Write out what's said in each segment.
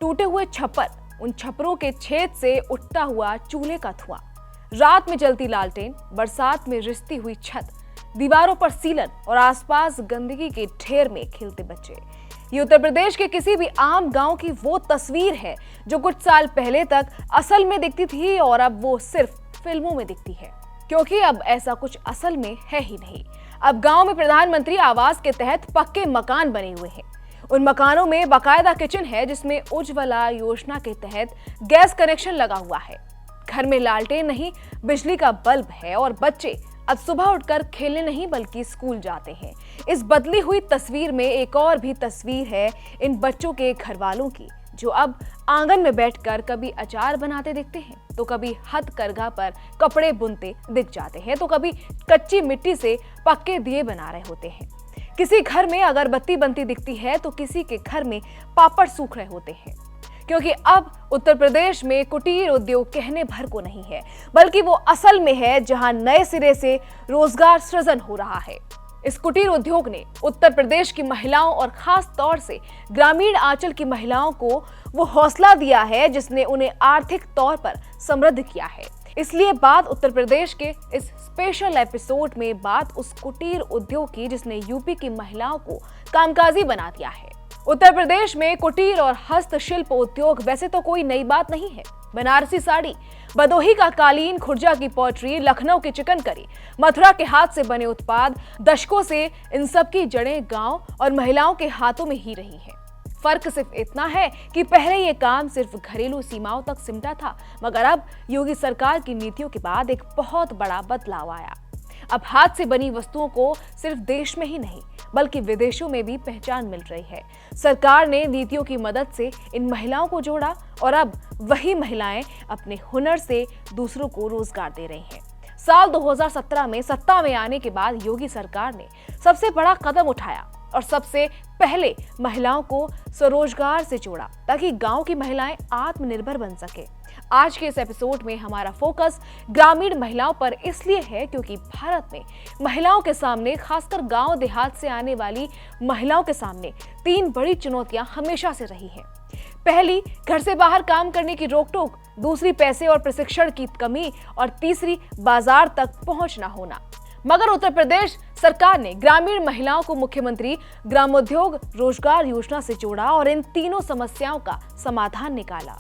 टूटे हुए छप्पर, उन छप्परों के छेद से उठता हुआ चूल्हे का धुआं, रात में जलती लालटेन, बरसात में रिसती हुई छत, दीवारों पर सीलन और आसपास गंदगी के ढेर में खेलते बच्चे। ये उत्तर प्रदेश के किसी भी आम गांव की वो तस्वीर है जो कुछ साल पहले तक असल में दिखती थी और अब वो सिर्फ फिल्मों में दिखती है, क्योंकि अब ऐसा कुछ असल में है ही नहीं। अब गांव में प्रधानमंत्री आवास के तहत पक्के मकान बने हुए हैं। उन मकानों में बाकायदा किचन है जिसमें उज्ज्वला योजना के तहत गैस कनेक्शन लगा हुआ है। घर में लालटेन नहीं, बिजली का बल्ब है और बच्चे अब सुबह उठकर खेलने नहीं बल्कि स्कूल जाते हैं। इस बदली हुई तस्वीर में एक और भी तस्वीर है इन बच्चों के घर वालों की, जो अब आंगन में बैठकर कभी अचार बनाते दिखते हैं, तो कभी हथकरघा पर कपड़े बुनते दिख जाते हैं, तो कभी कच्ची मिट्टी से पक्के दिए बना रहे होते हैं। किसी घर में अगरबत्ती बनती दिखती है तो किसी के घर में पापड़ सूख रहे होते हैं, क्योंकि अब उत्तर प्रदेश में कुटीर उद्योग कहने भर को नहीं है, बल्कि वो असल में है जहां नए सिरे से रोजगार सृजन हो रहा है। इस कुटीर उद्योग ने उत्तर प्रदेश की महिलाओं और खास तौर से ग्रामीण आंचल की महिलाओं को वो हौसला दिया है जिसने उन्हें आर्थिक तौर पर समृद्ध किया है। इसलिए बात उत्तर प्रदेश के इस स्पेशल एपिसोड में बात उस कुटीर उद्योग की जिसने यूपी की महिलाओं को कामकाजी बना दिया है। उत्तर प्रदेश में कुटीर और हस्तशिल्प उद्योग वैसे तो कोई नई बात नहीं है। बनारसी साड़ी, भदोही का कालीन, खुर्जा की पॉटरी, लखनऊ की चिकन करी, मथुरा के हाथ से बने उत्पाद, दशकों से इन सब की जड़ें गांव और महिलाओं के हाथों में ही रही हैं। फर्क सिर्फ इतना है कि पहले ये काम सिर्फ घरेलू सीमाओं तक सिमटा था, मगर अब योगी सरकार की नीतियों के बाद एक बहुत बड़ा बदलाव आया। अब हाथ से बनी वस्तुओं को सिर्फ देश में ही नहीं बल्कि विदेशों में भी पहचान मिल रही है। सरकार ने नीतियों की मदद से इन महिलाओं को जोड़ा और अब वही महिलाएं अपने हुनर से दूसरों को रोजगार दे रही हैं। साल 2017 में सत्ता में आने के बाद योगी सरकार ने सबसे बड़ा कदम उठाया और सबसे पहले महिलाओं को स्वरोजगार से जोड़ा ताकि गांव की महिलाएं आत्मनिर्भर बन सके। आज के इस एपिसोड में हमारा फोकस ग्रामीण महिलाओं पर इसलिए है क्योंकि भारत में महिलाओं के सामने, खासकर गांव देहात से आने वाली महिलाओं के सामने 3 बड़ी चुनौतियां हमेशा से रही हैं। पहली, घर से बाहर काम करने की रोक-टोक, दूसरी, पैसे और प्रशिक्षण की कमी और तीसरी, बाजार तक पहुंच न होना। मगर उत्तर प्रदेश सरकार ने ग्रामीण महिलाओं को मुख्यमंत्री ग्रामोद्योग रोजगार योजना से जोड़ा और इन तीनों समस्याओं का समाधान निकाला।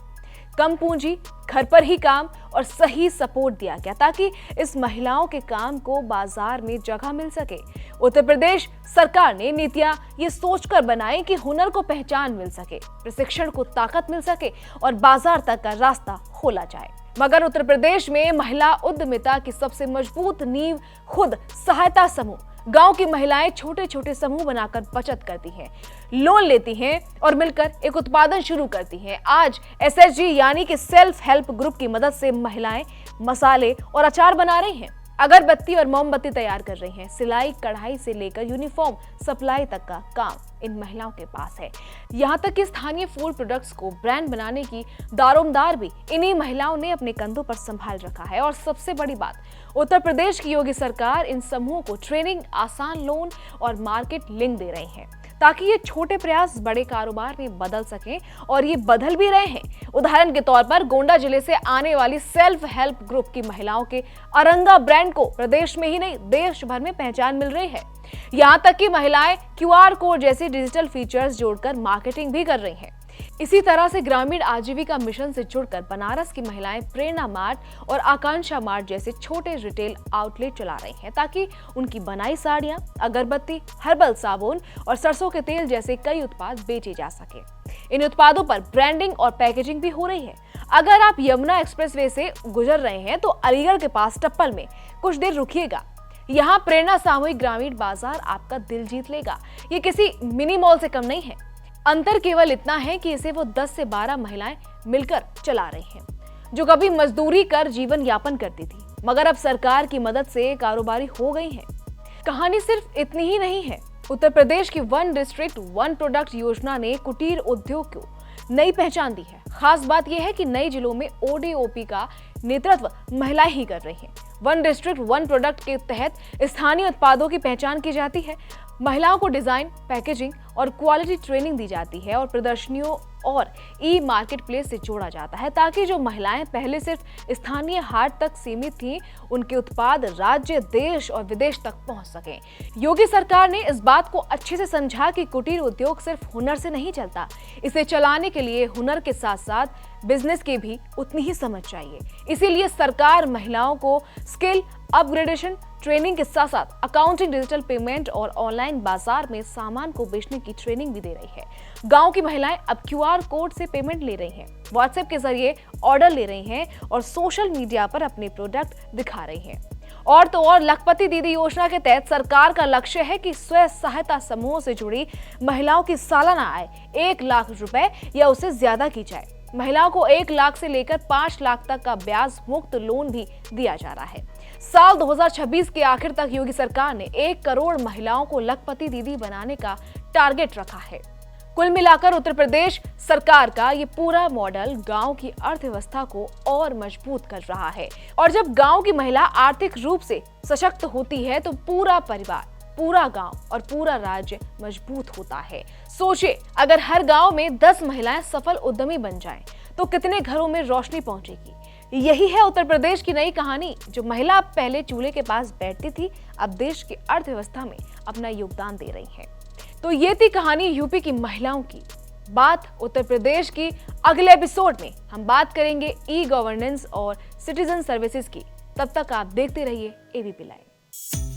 कम पूंजी, घर पर ही काम और सही सपोर्ट दिया गया ताकि इस महिलाओं के काम को बाजार में जगह मिल सके। उत्तर प्रदेश सरकार ने नीतियां ये सोचकर बनाई कि हुनर को पहचान मिल सके, प्रशिक्षण को ताकत मिल सके और बाजार तक का रास्ता खोला जाए। मगर उत्तर प्रदेश में महिला उद्यमिता की सबसे मजबूत नींव खुद सहायता समूह। गांव की महिलाएं छोटे छोटे समूह बनाकर बचत करती हैं, लोन लेती हैं और मिलकर एक उत्पादन शुरू करती हैं। आज SHG यानी कि सेल्फ हेल्प ग्रुप की मदद से महिलाएं मसाले और अचार बना रही हैं, अगरबत्ती और मोमबत्ती तैयार कर रही हैं, सिलाई कढ़ाई से लेकर यूनिफॉर्म सप्लाई तक का काम इन महिलाओं के पास है। यहाँ तक कि स्थानीय फूड प्रोडक्ट्स को ब्रांड बनाने की दारोमदार भी इन्हीं महिलाओं ने अपने कंधों पर संभाल रखा है। और सबसे बड़ी बात, उत्तर प्रदेश की योगी सरकार इन समूहों को ट्रेनिंग, आसान लोन और मार्केट लिंक दे रही है ताकि ये छोटे प्रयास बड़े कारोबार में बदल सकें, और ये बदल भी रहे हैं। उदाहरण के तौर पर गोंडा जिले से आने वाली सेल्फ हेल्प ग्रुप की महिलाओं के अरंगा ब्रांड को प्रदेश में ही नहीं देश भर में पहचान मिल रही है। यहाँ तक कि महिलाएं QR कोड जैसे डिजिटल फीचर्स जोड़कर मार्केटिंग भी कर रही हैं। इसी तरह से ग्रामीण आजीविका मिशन से जुड़कर बनारस की महिलाएं प्रेरणा मार्ट और आकांक्षा मार्ट जैसे छोटे रिटेल आउटलेट चला रही हैं ताकि उनकी बनाई साड़ियां, अगरबत्ती, हर्बल साबुन और सरसों के तेल जैसे कई उत्पाद बेचे जा सके। इन उत्पादों पर ब्रांडिंग और पैकेजिंग भी हो रही है। अगर आप यमुना एक्सप्रेसवे से गुजर रहे हैं तो अलीगढ़ के पास टप्पल में कुछ देर रुकिएगा। यहाँ प्रेरणा सामूहिक ग्रामीण बाजार आपका दिल जीत लेगा। ये किसी मिनी मॉल से कम नहीं है। अंतर केवल इतना है कि इसे वो 10 से 12 महिलाएं मिलकर चला रही हैं, जो कभी मजदूरी कर जीवन यापन करती थी मगर अब सरकार की मदद से कारोबारी हो गई हैं। कहानी सिर्फ इतनी ही नहीं है। उत्तर प्रदेश की 1 डिस्ट्रिक्ट 1 प्रोडक्ट योजना ने कुटीर उद्योग को नई पहचान दी है। खास बात यह है कि नए जिलों में ODOP का नेतृत्व महिलाएं ही कर रही हैं। 1 डिस्ट्रिक्ट 1 प्रोडक्ट के तहत स्थानीय उत्पादों की पहचान की जाती है, महिलाओं को डिजाइन, पैकेजिंग और क्वालिटी ट्रेनिंग दी जाती है और प्रदर्शनियों और ई मार्केट प्लेस से जोड़ा जाता है, ताकि जो महिलाएं पहले सिर्फ स्थानीय हाट तक सीमित थीं, उनके उत्पाद राज्य, देश और विदेश तक पहुंच सकें। योगी सरकार ने इस बात को अच्छे से समझा कि कुटीर उद्योग सिर्फ हुनर से नहीं चलता। इसे चलाने के लिए हुनर के साथ साथ बिजनेस की भी उतनी ही समझ चाहिए। इसीलिए सरकार महिलाओं को स्किल अपग्रेडेशन ट्रेनिंग के साथ साथ अकाउंटिंग, डिजिटल पेमेंट और ऑनलाइन बाजार में सामान को बेचने की ट्रेनिंग भी दे रही है। गांव की महिलाएं अब QR कोड से पेमेंट ले रही हैं, व्हाट्सएप के जरिए ऑर्डर ले रही हैं और सोशल मीडिया पर अपने प्रोडक्ट दिखा रही हैं। और तो और लखपति दीदी योजना के तहत सरकार का लक्ष्य है कि स्वयं सहायता समूहों से जुड़ी महिलाओं की सालाना आय 1 लाख रुपए या उससे ज्यादा की जाए। महिलाओं को 1 लाख से लेकर 5 लाख तक का ब्याज मुक्त लोन भी दिया जा रहा है। साल 2026 के आखिर तक योगी सरकार ने 1 करोड़ महिलाओं को लखपति दीदी बनाने का टारगेट रखा है। कुल मिलाकर उत्तर प्रदेश सरकार का ये पूरा मॉडल गांव की अर्थव्यवस्था को और मजबूत कर रहा है। और जब गांव की महिला आर्थिक रूप से सशक्त होती है तो पूरा परिवार, पूरा गांव और पूरा राज्य मजबूत होता है। सोचिए, अगर हर गांव में 10 महिलाएं सफल उद्यमी बन जाएं, तो कितने घरों में रोशनी पहुंचेगी। यही है उत्तर प्रदेश की नई कहानी। जो महिला पहले चूल्हे के पास बैठती थी, अब देश की अर्थव्यवस्था में अपना योगदान दे रही है। तो ये थी कहानी यूपी की महिलाओं की। बात उत्तर प्रदेश की अगले एपिसोड में हम बात करेंगे ई गवर्नेंस और सिटीजन सर्विसेज की। तब तक आप देखते रहिए ABP लाइव।